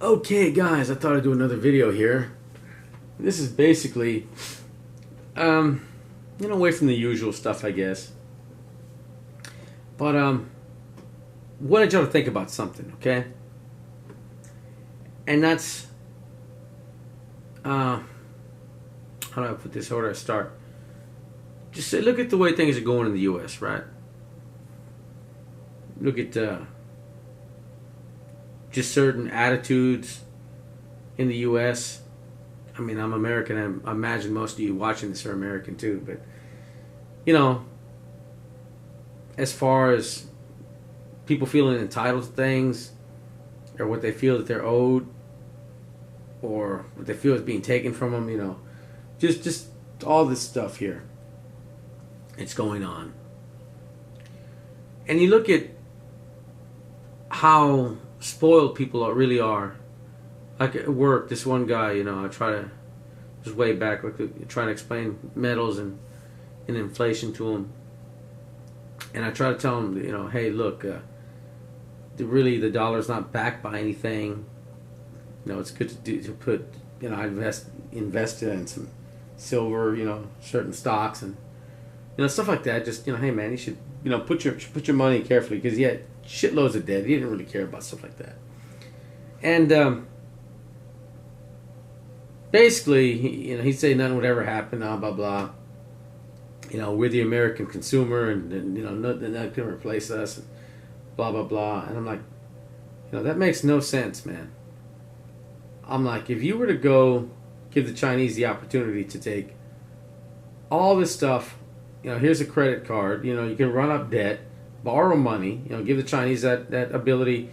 Okay, guys, I thought I'd do another video here. This is basically, away from the usual stuff, I guess. But, wanted y'all to think about something, okay? And that's, how do I put this? How do I start? Just say, look at the way things are going in the U.S., right? Look at, just certain attitudes in the U.S. I mean, I'm American. I imagine most of you watching this are American too. But, as far as people feeling entitled to things, or what they feel that they're owed, or what they feel is being taken from them, just all this stuff here. It's going on. And you look at how spoiled people really are. Like at work, this one guy, I try to, just way back, trying to explain metals and inflation to him. And I try to tell him, hey, look, really the dollar's not backed by anything. It's good to put, I invest in some silver, certain stocks and, stuff like that. Just, hey man, you should, put your money carefully, because he had shitloads of debt. He didn't really care about stuff like that. And basically, he'd say nothing would ever happen, blah blah blah. We're the American consumer, and nothing can replace us, and blah blah blah. And I'm like, that makes no sense, man. I'm like, if you were to go give the Chinese the opportunity to take all this stuff, here's a credit card, you can run up debt, borrow money, give the Chinese that ability,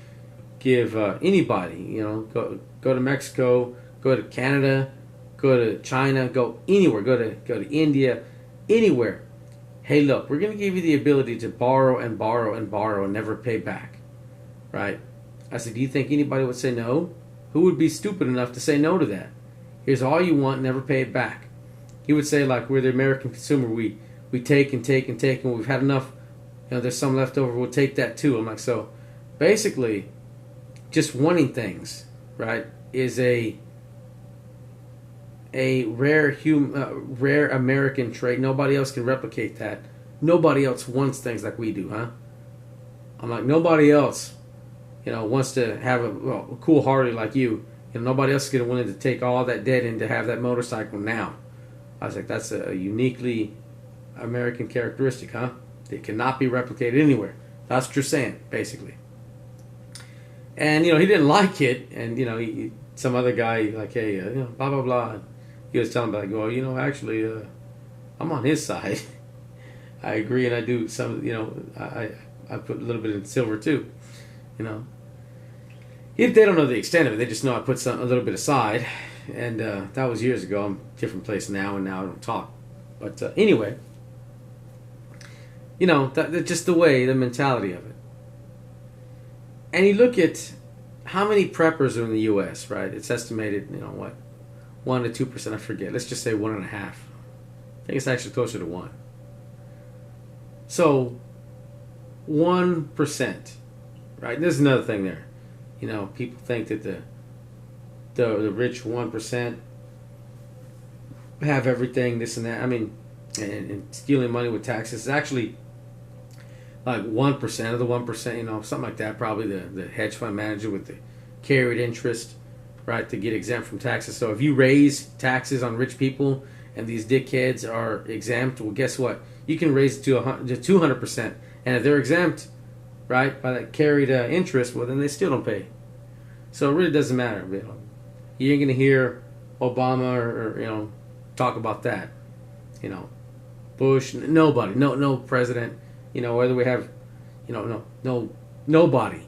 give anybody, go to Mexico, go to Canada, go to China, go anywhere, go to India, anywhere. Hey, look, we're going to give you the ability to borrow and borrow and borrow and never pay back, right? I said, do you think anybody would say no? Who would be stupid enough to say no to that? Here's all you want, never pay it back. He would say, like, we're the American consumer, we take and take and take, and we've had enough, there's some left over, we'll take that too. I'm like, so basically, just wanting things, right, is a rare American trait. Nobody else can replicate that. Nobody else wants things like we do, huh? I'm like, nobody else, wants to have a cool Harley like you. Nobody else is going to willing to take all that debt in to have that motorcycle now. I was like, that's a uniquely American characteristic, huh? It cannot be replicated anywhere. That's what you're saying, basically. And, he didn't like it. And, some other guy, like, hey, blah, blah, blah. And he was telling me, like, well, actually, I'm on his side. I agree, and I do some, I put a little bit in silver, too, If they don't know the extent of it, they just know I put a little bit aside. And that was years ago. I'm a different place now, and now I don't talk. But anyway, that's just the mentality of it. And you look at how many preppers are in the U.S., right? It's estimated, 1 to 2%, I forget. Let's just say 1.5. I think it's actually closer to 1. So, 1%, right? There's another thing there. People think that the rich 1% have everything, this and that. I mean, and stealing money with taxes is actually like 1% of the 1%, something like that. Probably the hedge fund manager with the carried interest, right, to get exempt from taxes. So if you raise taxes on rich people and these dickheads are exempt, well, guess what? You can raise it to 200%. And if they're exempt, right, by that carried interest, well, then they still don't pay. So it really doesn't matter. You ain't going to hear Obama or talk about that. Bush, nobody, no president, whether we have, nobody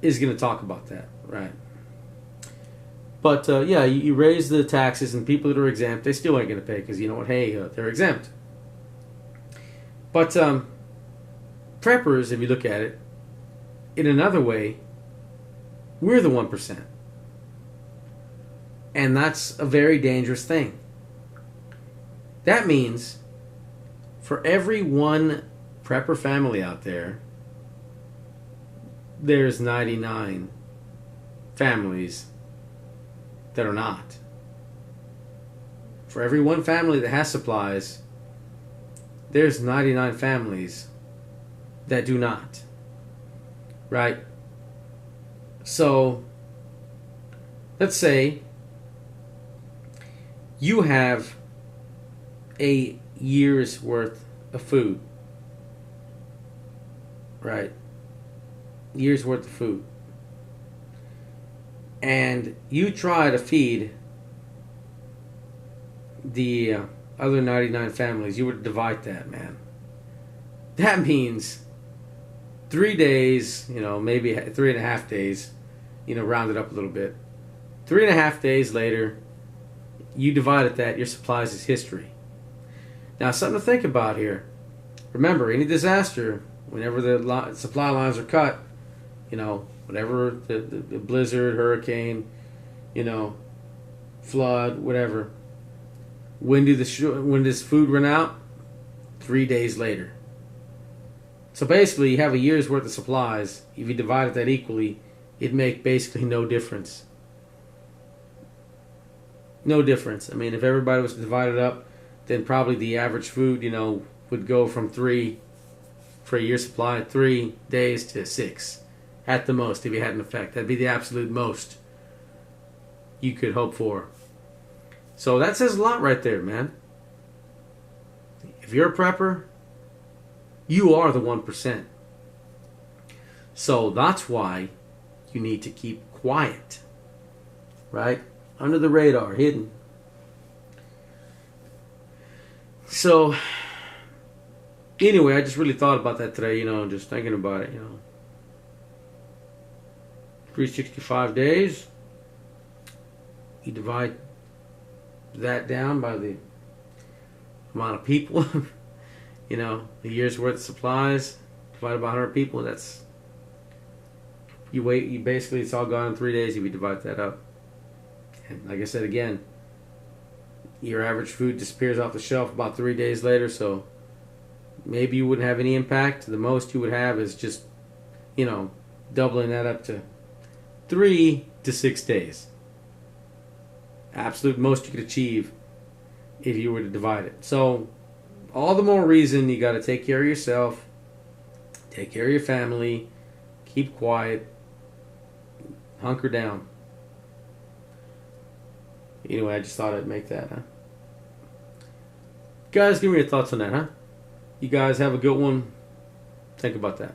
is going to talk about that, right? But, you raise the taxes, and people that are exempt, they still ain't going to pay, because, hey, they're exempt. But preppers, if you look at it, in another way, we're the 1%. And that's a very dangerous thing. That means for every one prepper family out there, there's 99 families that are not. For every one family that has supplies, there's 99 families that do not. Right? So, let's say you have a year's worth of food. Right? Year's worth of food. And you try to feed the other 99 families. You would divide that, man. That means 3 days, maybe 3.5 days, round it up a little bit. 3.5 days later, you divided that, your supplies is history. Now, something to think about here. Remember, any disaster, whenever the supply lines are cut, whatever, the blizzard, hurricane, flood, whatever, when does food run out? 3 days later. So basically, you have a year's worth of supplies. If you divided that equally, it'd make basically no difference. No difference. I mean, if everybody was divided up, then probably the average food, would go from 3 for a year's supply, 3 days to 6 at the most if you had an effect. That'd be the absolute most you could hope for. So that says a lot right there, man. If you're a prepper, you are the 1%. So that's why you need to keep quiet, right? Under the radar, hidden. So, anyway, I just really thought about that today, just thinking about it, 365 days. You divide that down by the amount of people, the year's worth of supplies divided by 100 people. That's you basically it's all gone in 3 days if you divide that up. And like I said again, your average food disappears off the shelf about 3 days later, so maybe you wouldn't have any impact. The most you would have is just, doubling that up to 3 to 6 days. Absolute most you could achieve if you were to divide it. So, all the more reason you got to take care of yourself, take care of your family, keep quiet, hunker down. Anyway, I just thought I'd make that, huh? Guys, give me your thoughts on that, huh? You guys have a good one. Think about that.